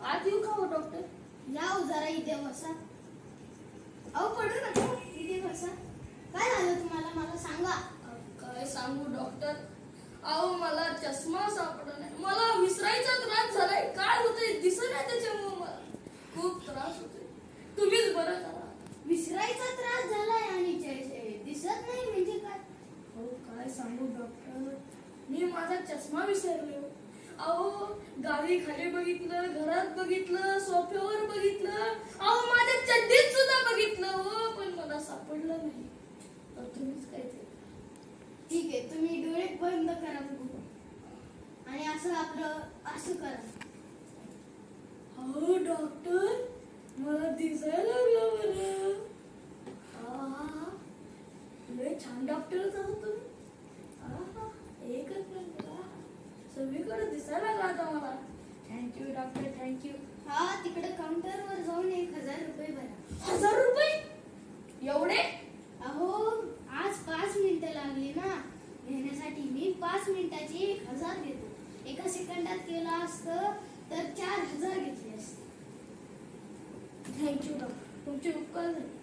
आत येऊ का हो डॉक्टर? या हो जरा इथे बसा. अहो पडू नका, इथे बसा. काय झालं तुम्हाला मला सांगा. काय सांगू डॉक्टर, अहो मला चष्मा सापडला नाही. मला विसरायचा त्रास झालाय. काय होतंय दिसत नाही त्याच्यामुळे मला खूप त्रास होतोय. तुम्हीच बरं करा. विसरायचा त्रास झालाय आणि दिसत नाही म्हणजे काय? हो काय सांगू डॉक्टर, मी माझा चष्मा विसरलो. अहो गावी खाली बघितलं, घरात बघितलं, सोफ्यावर बघितलं, अहो माझ्या चड्डीत सुद्धा बघितलं हो, पण मला सापडलं नाही. तर तुम्हीच काय ते. ठीक आहे, तुम्ही डोळे बंद करा बघू आणि असं आपलं असं करा. हो डॉक्टर, मला दिसायला लागलं बरं. लय छान डॉक्टरच आहोत तुम्ही. एकच मिनिट, सगळीकडे दिसायला लागला आता मला. Thank you doctor, thank you. हा तिकडे काउंटरवर जाऊन 1000 रुपये भरा. 1000 रुपये एवढे? अहो आज 5 मिनिटं लागली ना घेण्यासाठी. मी 5 मिनिटाची 1000 घेतो. एका सेकंदात केलं असतं तर 4000 घेतले असते. थँक्यू डॉक्टर, तुमचे उपकार झाले.